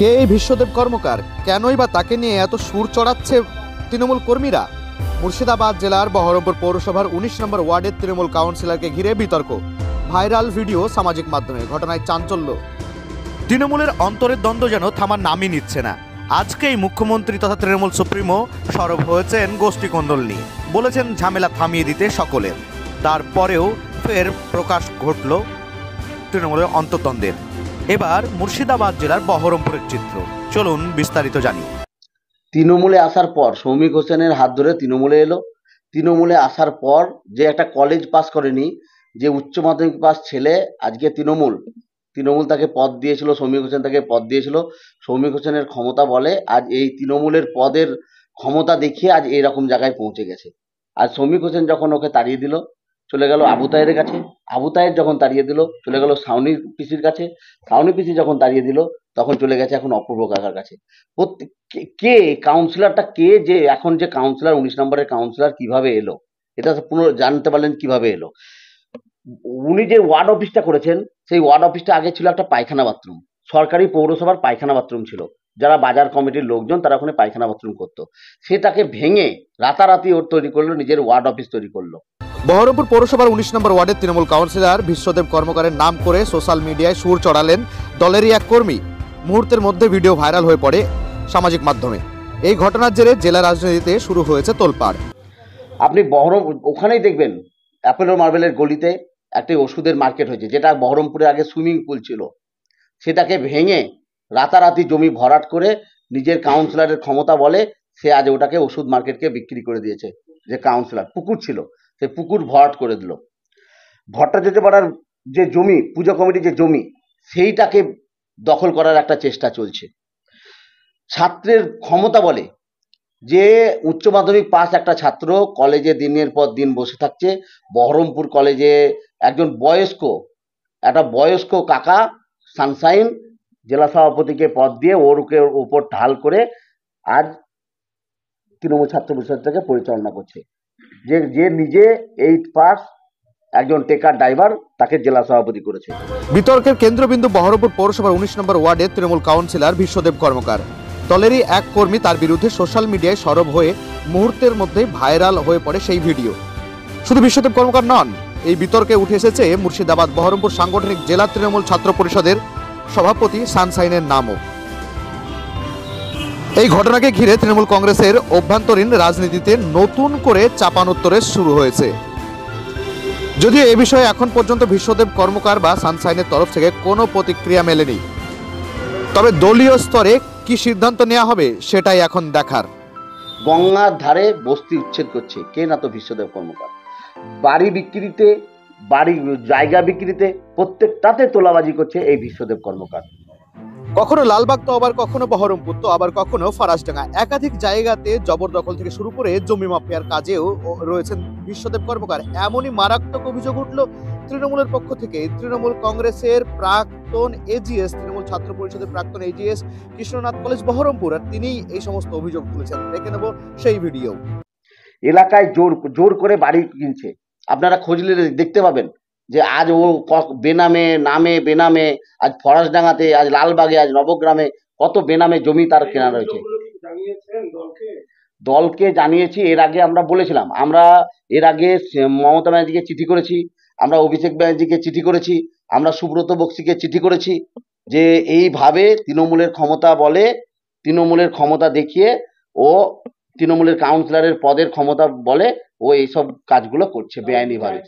কে এই বিশ্বদেব কর্মকার? কেনই বা তাকে নিয়ে এত সুর চড়াচ্ছে তৃণমূল কর্মীরা? মুর্শিদাবাদ জেলার বহরমপুর পৌরসভার ১৯ নম্বর ওয়ার্ডের তৃণমূল কাউন্সিলরকে ঘিরে বিতর্ক, ভাইরাল ভিডিও সামাজিক মাধ্যমে, ঘটনায় চাঞ্চল্য। তৃণমূলের অন্তরের দ্বন্দ্ব যেন থামার নামই নিচ্ছে না। আজকেই মুখ্যমন্ত্রী তথা তৃণমূল সুপ্রিমো সরব হয়েছেন গোষ্ঠীকন্দল নিয়ে, বলেছেন ঝামেলা থামিয়ে দিতে সকলের। তারপরেও ফের প্রকাশ ঘটল তৃণমূলের অন্তর্দ্বন্দ্বের। এবার মুর্শিদাবাদ জেলার বহরমপুরের চিত্র, চলুন বিস্তারিত জানি। তৃণমূলে আসার পর সৌমিক হোসেনের হাত ধরে তৃণমূলে এলো। তৃণমূলে আসার পর যে একটা কলেজ পাস করেনি, যে উচ্চ মাধ্যমিক পাস ছেলে, আজকে তৃণমূল তাকে পদ দিয়েছিল, সৌমিক হোসেন তাকে পদ দিয়েছিল। সৌমিক হোসেনের ক্ষমতা বলে আজ এই তৃণমূলের পদের ক্ষমতা দেখিয়ে আজ এইরকম জায়গায় পৌঁছে গেছে। আর সৌমিক হোসেন যখন ওকে তাড়িয়ে দিল, চলে গেল আবু তাহেরের কাছে। আবু তাহের যখন তাড়িয়ে দিল, চলে গেল সাউনি পিসির কাছে। সাউনি পিসি যখন তাড়িয়ে দিল, তখন চলে গেছে এখন অপূর্ব কাকার কাছে। কে কাউন্সিলরটা, কে যে এখন যে কাউন্সিলর ১৯ নম্বরের কাউন্সিলর কিভাবে এলো, এটা পুরো জানতে পারলেন কিভাবে এলো। উনি যে ওয়ার্ড অফিসটা করেছেন, সেই ওয়ার্ড অফিসটা আগে ছিল একটা পায়খানা বাথরুম, সরকারি পৌরসভার পায়খানা বাথরুম ছিল। যারা বাজার কমিটির লোকজন তারা ওখানে পায়খানা বাথরুম করতো, সেটাকে ভেঙে রাতারাতি ওর তৈরি করলো, নিজের ওয়ার্ড অফিস তৈরি করলো। বহরমপুর পৌরসভার ১৯ নম্বর ওয়ার্ডের তৃণমূল কাউন্সিলর বিশ্বদেব কর্মকারের নাম করে সোশ্যাল মিডিয়ায় সুর চড়ালেন দলেরই এক কর্মী। মুহূর্তের মধ্যে ভিডিও ভাইরাল হয়ে পড়ে সামাজিক মাধ্যমে। এই ঘটনার জেরে জেলা রাজনীতিতে শুরু হয়েছে তোলপাড়। আপনি ওখানেই দেখবেন অ্যাপোলো মার্বেলের গলিতে একটি ওষুধের মার্কেট হয়েছে, যেটা বহরমপুরে আগে সুইমিং পুল ছিল। সেটাকে ভেঙে রাতারাতি জমি ভরাট করে নিজের কাউন্সিলরের ক্ষমতা বলে সে আজ ওটাকে ওষুধ মার্কেটকে বিক্রি করে দিয়েছে। যে কাউন্সিলর পুকুর ছিল, সে পুকুর ভরাট করে দিল। ভট্টাচার্য পাড়ার যে জমি, পুজো কমিটির যে জমি, সেইটাকে দখল করার একটা চেষ্টা চলছে। ছাত্রের ক্ষমতা বলে যে উচ্চ মাধ্যমিক পাস একটা ছাত্র কলেজে দিনের পর দিন বসে থাকছে। বহরমপুর কলেজে একজন একটা বয়স্ক কাকা সানশাইন জেলা সভাপতিকে পদ দিয়ে ওর উপর ঢাল করে আজ তৃণমূল ছাত্র পরিষদটাকে পরিচালনা করছে। যে নিজে 8 পাস, একজন টেকার ড্রাইভার, তাকে জেলা সভাপতি করেছে। বিতর্কের কেন্দ্রবিন্দু বহরমপুর পৌরসভার ১৯ নম্বর ওয়ার্ডের তৃণমূল কাউন্সিলর বিশ্বদেব কর্মকার। দলেরই এক কর্মী তার বিরুদ্ধে সোশ্যাল মিডিয়ায় সরব হয়ে মুহূর্তের মধ্যে ভাইরাল হয়ে পড়ে সেই ভিডিও। শুধু বিশ্বদেব কর্মকার নন, এই বিতর্কে উঠে এসেছে মুর্শিদাবাদ বহরমপুর সাংগঠনিক জেলা তৃণমূল ছাত্র পরিষদের সভাপতি সানশাইনের নামও। এই ঘটনাকে ঘিরে তৃণমূল কংগ্রেসের অভ্যন্তরীণ রাজনীতিতে নতুন করে চাপানোত্তরে শুরু হয়েছে। যদিও এ বিষয়ে এখন পর্যন্ত বিশ্বদেব কর্মকার বা সানশাইনের তরফ থেকে কোনো প্রতিক্রিয়া মেলেনি, তবে দলীয় স্তরে কি সিদ্ধান্ত নেওয়া হবে সেটাই এখন দেখার। গঙ্গার ধারে বস্তি উচ্ছেদ করছে কে না তো বিশ্বদেব কর্মকার। বাড়ি বিক্রিতে, বাড়ি জায়গা বিক্রিতে, প্রত্যেকটাতে তোলাবাজি করছে এই বিশ্বদেব কর্মকার। কখনো লালবাগ তো আবার কখনো বহরমপুর তো আবার কখনো ফরাসডাঙ্গা, একাধিক জায়গাতে জবরদখল থেকে শুরু করে জমি মাফিয়ার কাজেও রয়েছেন বিশ্বদেব কর্মকার। এমনই মারাত্মক অভিযোগ উঠল তৃণমূলের পক্ষ থেকে। তৃণমূল কংগ্রেসের প্রাক্তন এজিএস, তৃণমূল ছাত্র পরিষদের প্রাক্তন এজিএস কৃষ্ণনাথ কলেজ বহরমপুর, আর তিনিই এই সমস্ত অভিযোগ তুলেছেন। দেখে নেব সেই ভিডিও। এলাকায় জোর করে বাড়ি কিনছে, আপনারা খুঁজলে দেখতে পাবেন যে আজ ও বেনামে আজ ফরাসডাঙ্গাতে, আজ লালবাগে, আজ নবগ্রামে কত বেনামে জমি তার কেনা রয়েছে। দলকে জানিয়েছি, এর আগে আমরা বলেছিলাম, আমরা এর আগে মমতা ব্যানার্জিকে চিঠি করেছি, আমরা অভিষেক ব্যানার্জিকে চিঠি করেছি, আমরা সুব্রত বক্সিকে চিঠি করেছি যে এইভাবে তৃণমূলের ক্ষমতা বলে, তৃণমূলের ক্ষমতা দেখিয়ে ও তৃণমূলের কাউন্সিলরের পদের ক্ষমতা বলে ও এইসব কাজগুলো করছে বেআইনিভাবে।